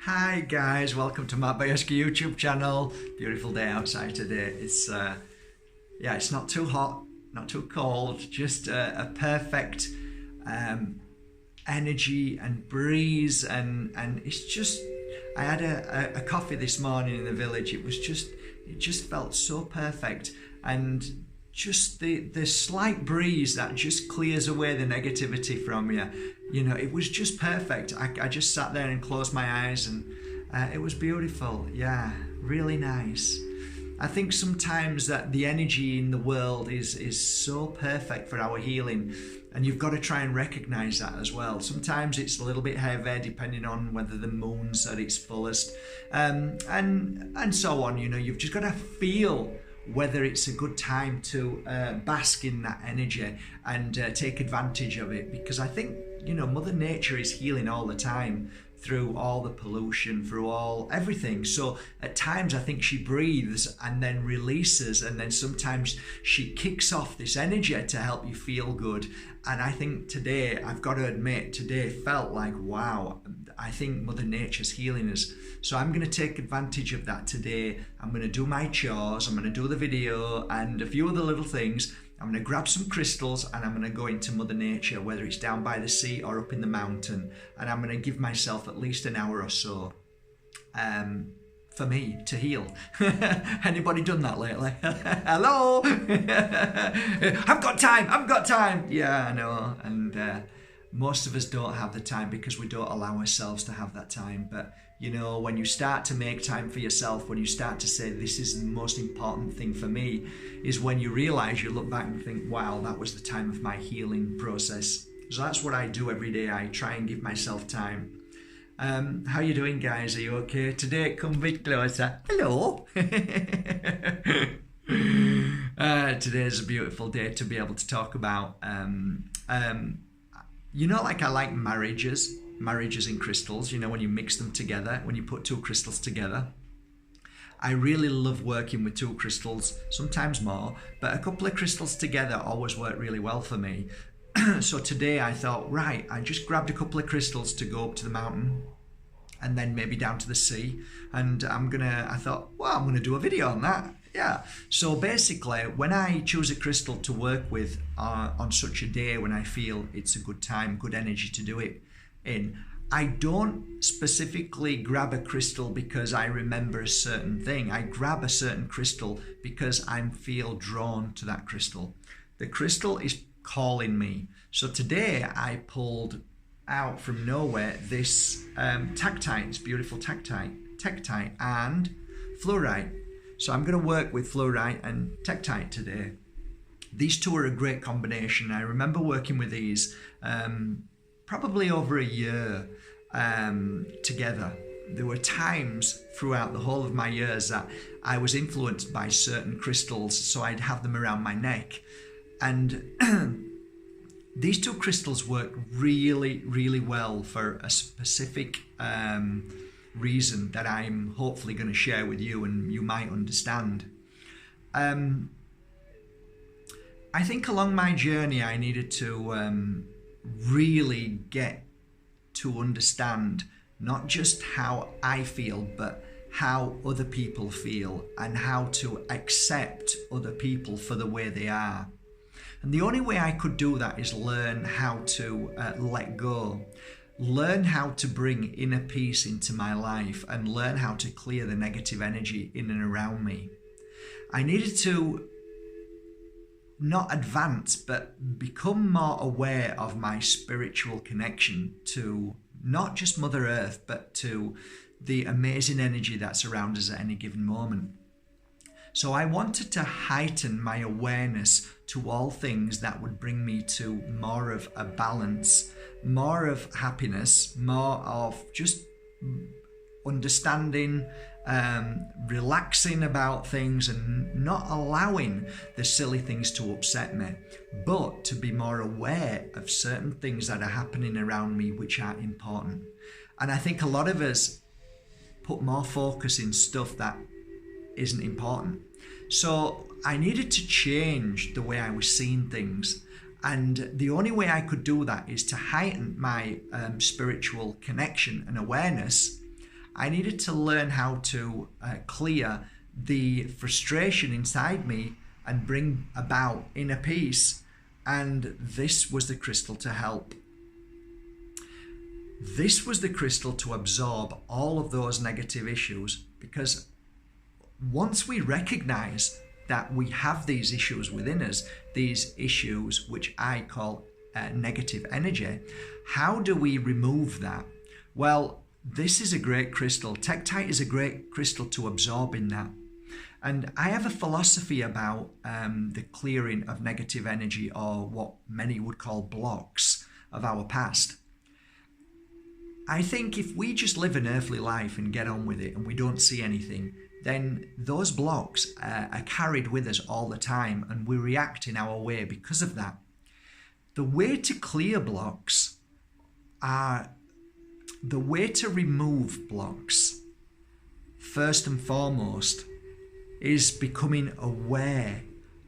Hi guys, welcome to my Bajerski YouTube channel. Beautiful day outside today. It's not too hot, not too cold, just a perfect energy and breeze and it's just, I had a coffee this morning in the village. It just felt so perfect, and just the slight breeze that just clears away the negativity from you. You know, it was just perfect. I just sat there and closed my eyes, and it was beautiful. Yeah, really nice. I think sometimes that the energy in the world is so perfect for our healing, and you've got to try and recognize that as well. Sometimes it's a little bit heavy depending on whether the moon's at its fullest, and so on. You know, you've just got to feel whether it's a good time to bask in that energy and take advantage of it, because I think, you know, Mother Nature is healing all the time through all the pollution, through everything. So at times I think she breathes and then releases, and then sometimes she kicks off this energy to help you feel good. And I think today, I've got to admit, today felt like, wow, I think Mother Nature's healing us. So I'm going to take advantage of that today. I'm going to do my chores, I'm going to do the video and a few other little things. I'm going to grab some crystals and I'm going to go into Mother Nature, whether it's down by the sea or up in the mountain. And I'm going to give myself at least an hour or so for me to heal. Anybody done that lately? Hello? I've got time. Yeah, I know. And most of us don't have the time because we don't allow ourselves to have that time. But you know, when you start to make time for yourself, when you start to say, this is the most important thing for me, is when you realize, you look back and think, wow, that was the time of my healing process. So that's what I do every day. I try and give myself time. How you doing, guys? Are you okay? Today, come a bit closer. Hello. Today's a beautiful day to be able to talk about. You know, like I like marriages in crystals, you know, when you mix them together, when you put two crystals together. I really love working with two crystals, sometimes more, but a couple of crystals together always work really well for me. So today I thought, right, I just grabbed a couple of crystals to go up to the mountain and then maybe down to the sea. And I thought, well, I'm gonna do a video on that. Yeah, so basically when I choose a crystal to work with on such a day when I feel it's a good time, good energy to do it in, I don't specifically grab a crystal because I remember a certain thing. I grab a certain crystal because I feel drawn to that crystal. The crystal is calling me. So today I pulled out from nowhere this Tektite, this beautiful Tektite and Fluorite. So I'm going to work with Fluorite and Tektite today. These two are a great combination. I remember working with these probably over a year together. There were times throughout the whole of my years that I was influenced by certain crystals, so I'd have them around my neck. And these two crystals work really, really well for a specific reason that I'm hopefully going to share with you and you might understand. I think along my journey I needed to really get to understand not just how I feel, but how other people feel, and how to accept other people for the way they are. And the only way I could do that is learn how to let go, learn how to bring inner peace into my life, and learn how to clear the negative energy in and around me. I needed to not advance, but become more aware of my spiritual connection to not just Mother Earth, but to the amazing energy that's around us at any given moment. So I wanted to heighten my awareness to all things that would bring me to more of a balance, more of happiness, more of just understanding, relaxing about things and not allowing the silly things to upset me, but to be more aware of certain things that are happening around me which are important. And I think a lot of us put more focus in stuff that isn't important. So I needed to change the way I was seeing things. And the only way I could do that is to heighten my spiritual connection and awareness I needed to learn how to clear the frustration inside me and bring about inner peace. And this was the crystal to help. This was the crystal to absorb all of those negative issues, because once we recognize that we have these issues within us, these issues which I call negative energy, how do we remove that? Well, this is a great crystal. Tektite is a great crystal to absorb in that. And I have a philosophy about the clearing of negative energy, or what many would call blocks of our past. I think if we just live an earthly life and get on with it and we don't see anything, then those blocks are carried with us all the time, and we react in our way because of that. The way to clear blocks the way to remove blocks, first and foremost, is becoming aware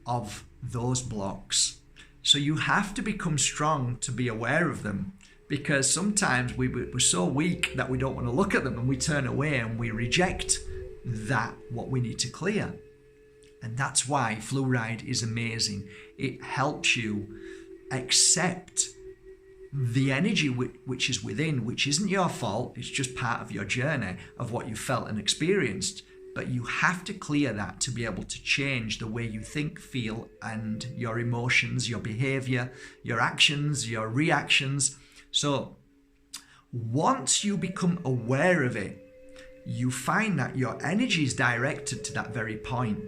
of those blocks. So you have to become strong to be aware of them, because sometimes we're so weak that we don't want to look at them, and we turn away and we reject what we need to clear. And that's why fluoride is amazing. It helps you accept the energy which is within, which isn't your fault. It's just part of your journey of what you felt and experienced. But you have to clear that to be able to change the way you think, feel, and your emotions, your behavior, your actions, your reactions. So once you become aware of it, you find that your energy is directed to that very point.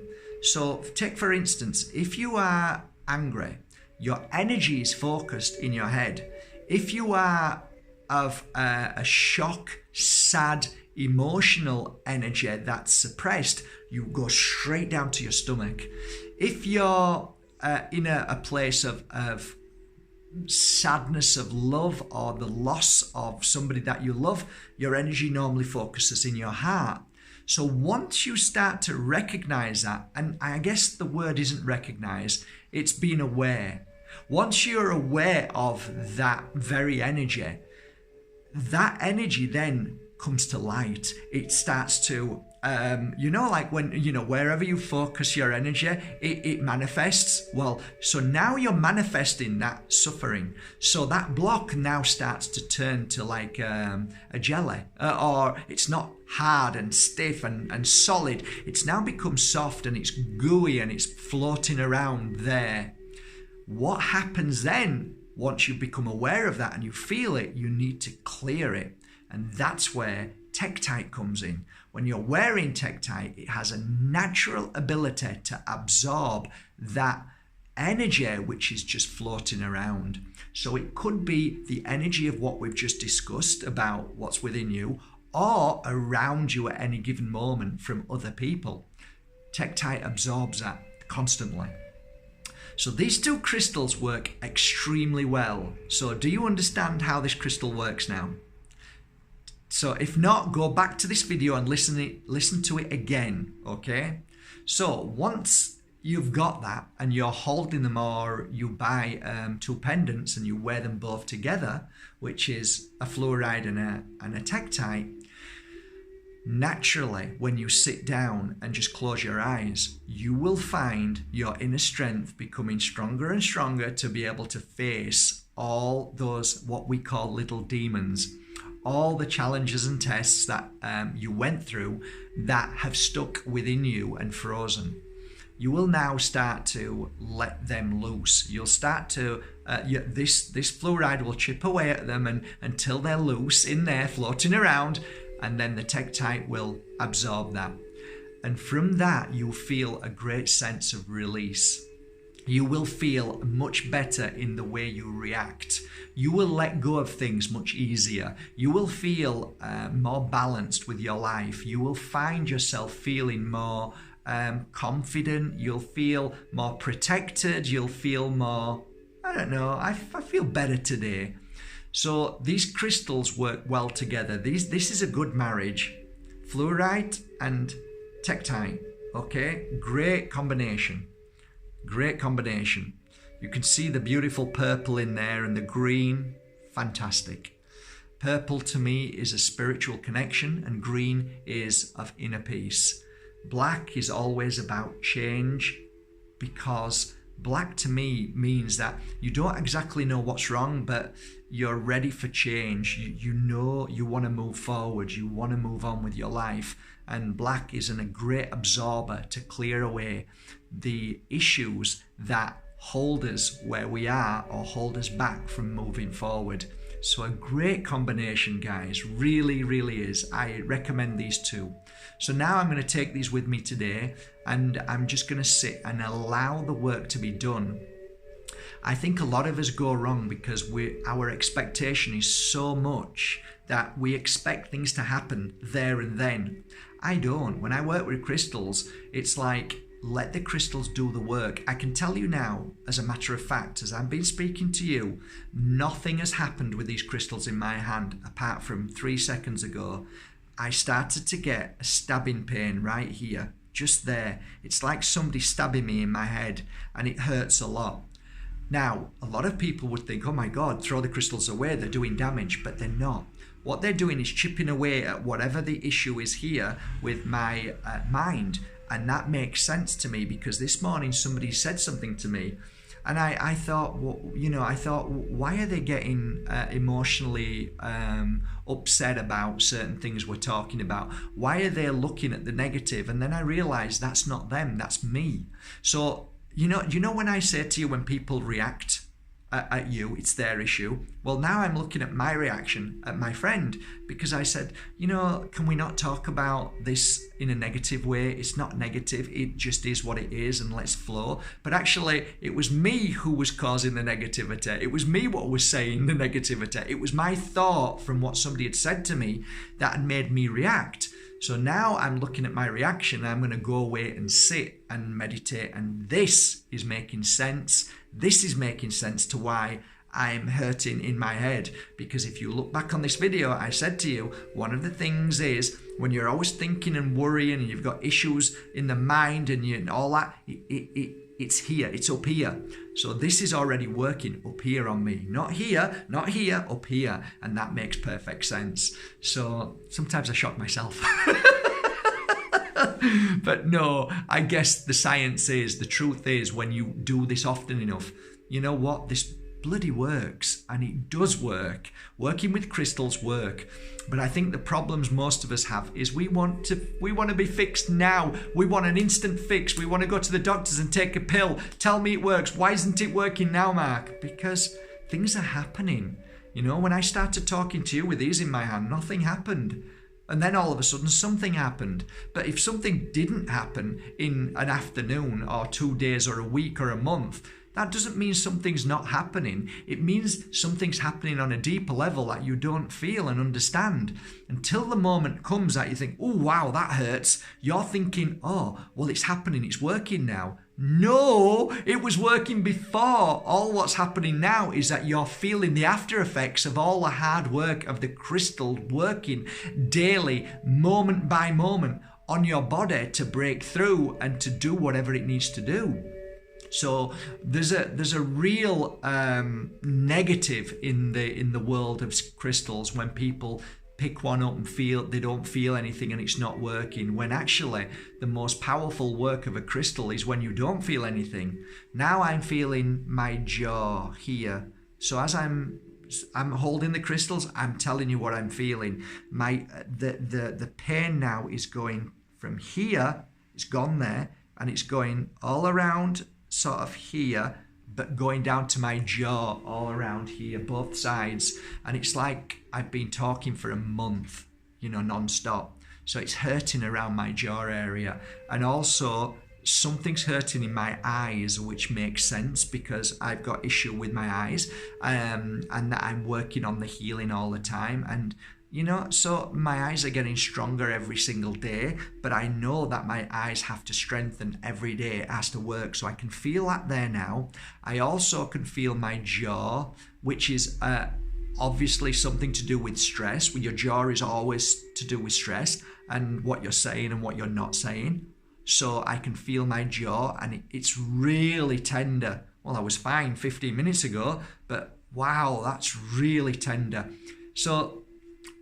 So take, for instance, if you are angry, your energy is focused in your head. If you are of a shock, sad, emotional energy that's suppressed, you go straight down to your stomach. If you're in a place of sadness, of love, or the loss of somebody that you love, your energy normally focuses in your heart. So once you start to recognize that, and I guess the word isn't recognize, it's being aware. Once you're aware of that very energy, that energy then comes to light. It starts to, like when, wherever you focus your energy, it manifests. Well, so now you're manifesting that suffering. So that block now starts to turn to like a jelly, or it's not hard and stiff and solid. It's now become soft and it's gooey and it's floating around there. What happens then, once you become aware of that and you feel it, you need to clear it. And that's where Tektite comes in. When you're wearing Tektite, it has a natural ability to absorb that energy which is just floating around. So it could be the energy of what we've just discussed about what's within you, or around you at any given moment from other people. Tektite absorbs that constantly. So these two crystals work extremely well. So do you understand how this crystal works now? So if not, go back to this video and listen to it again, okay? So once you've got that and you're holding them, or you buy two pendants and you wear them both together, which is a fluoride and a tektite, naturally, when you sit down and just close your eyes, you will find your inner strength becoming stronger and stronger to be able to face all those, what we call little demons, all the challenges and tests that you went through that have stuck within you and frozen. You will now start to let them loose. You'll start to, this fluoride will chip away at them until they're loose in there, floating around, and then the tektite will absorb that. And from that, you'll feel a great sense of release. You will feel much better in the way you react. You will let go of things much easier. You will feel more balanced with your life. You will find yourself feeling more confident. You'll feel more protected. You'll feel more, I feel better today. So these crystals work well together. This is a good marriage. Fluorite and tektite, okay? Great combination. Great combination. You can see the beautiful purple in there and the green. Fantastic. Purple to me is a spiritual connection, and green is of inner peace. Black is always about change, because black to me means that you don't exactly know what's wrong, but you're ready for change. You know you want to move forward, you want to move on with your life. And black is a great absorber to clear away the issues that hold us where we are or hold us back from moving forward. So a great combination, guys, really, really is. I recommend these two. So now I'm going to take these with me today, and I'm just going to sit and allow the work to be done. I think a lot of us go wrong because our expectation is so much that we expect things to happen there and then. I don't. When I work with crystals, it's like, let the crystals do the work. I can tell you now, as a matter of fact, as I've been speaking to you, nothing has happened with these crystals in my hand apart from 3 seconds ago. I started to get a stabbing pain right here, just there. It's like somebody stabbing me in my head, and it hurts a lot. Now, a lot of people would think, oh my God, throw the crystals away, they're doing damage, but they're not. What they're doing is chipping away at whatever the issue is here with my mind. And that makes sense to me, because this morning somebody said something to me, and I thought, well, why are they getting emotionally upset about certain things we're talking about? Why are they looking at the negative? And then I realized that's not them, that's me. So, you know when I say to you, when people react at you, it's their issue. Well, now I'm looking at my reaction at my friend, because I said, can we not talk about this in a negative way? It's not negative, it just is what it is, and let's flow. But actually, it was me who was causing the negativity. It was me what was saying the negativity. It was my thought from what somebody had said to me that had made me react. So now I'm looking at my reaction, and I'm going to go away and sit and meditate, and this is making sense. This is making sense to why I'm hurting in my head. Because if you look back on this video, I said to you, one of the things is when you're always thinking and worrying and you've got issues in the mind and all that, it's here, it's up here. So this is already working up here on me. Not here, not here, up here. And that makes perfect sense. So sometimes I shock myself. But no, I guess the science is, the truth is, when you do this often enough, you know what? This bloody works, and it does work. Working with crystals work. But I think the problems most of us have is we want to be fixed now. We want an instant fix. We want to go to the doctors and take a pill. Tell me it works. Why isn't it working now, Mark? Because things are happening. When I started talking to you with these in my hand, nothing happened. And then all of a sudden something happened. But if something didn't happen in an afternoon or 2 days or a week or a month, that doesn't mean something's not happening. It means something's happening on a deeper level that you don't feel and understand. Until the moment comes that you think, oh, wow, that hurts. You're thinking, oh, well, it's happening. It's working now. No, it was working before. All what's happening now is that you're feeling the after effects of all the hard work of the crystal working daily, moment by moment, on your body to break through and to do whatever it needs to do. So there's a real negative in the world of crystals when people pick one up and feel they don't feel anything and it's not working, when actually the most powerful work of a crystal is when you don't feel anything. Now I'm feeling my jaw here. So as I'm holding the crystals, I'm telling you what I'm feeling. The pain now is going from here, it's gone there, and it's going all around sort of here, but going down to my jaw all around here, both sides. And it's like I've been talking for a month, non-stop. So it's hurting around my jaw area. And also something's hurting in my eyes, which makes sense because I've got issue with my eyes, and that I'm working on the healing all the time. And so my eyes are getting stronger every single day, but I know that my eyes have to strengthen every day. It has to work. So I can feel that there now. I also can feel my jaw, which is obviously something to do with stress. Your jaw is always to do with stress and what you're saying and what you're not saying. So I can feel my jaw, and it's really tender. Well, I was fine 15 minutes ago, but wow, that's really tender. So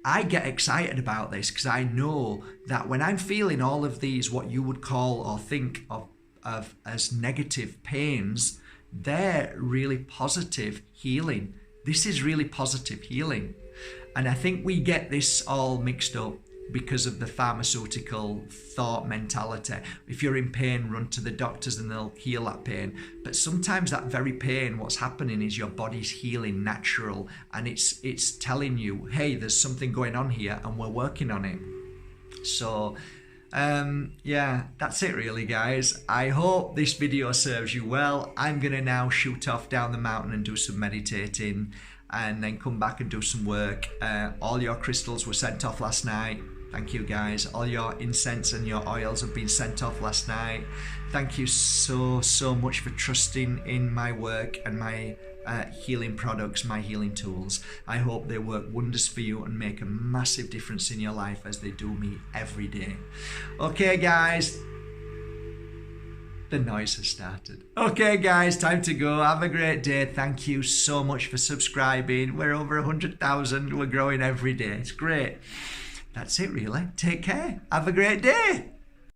I get excited about this because I know that when I'm feeling all of these, what you would call or think of as negative pains, they're really positive healing. This is really positive healing. And I think we get this all mixed up because of the pharmaceutical thought mentality. If you're in pain, run to the doctors and they'll heal that pain. But sometimes that very pain, what's happening is your body's healing natural, and it's telling you, hey, there's something going on here and we're working on it. So yeah, that's it really, guys. I hope this video serves you well. I'm gonna now shoot off down the mountain and do some meditating and then come back and do some work. All your crystals were sent off last night. Thank you, guys. All your incense and your oils have been sent off last night. Thank you so much for trusting in my work and my healing products, my healing tools. I hope they work wonders for you and make a massive difference in your life as they do me every day. Okay, guys. The noise has started. Okay, guys, time to go. Have a great day. Thank you so much for subscribing. We're over 100,000. We're growing every day. It's great. That's it, really. Take care. Have a great day.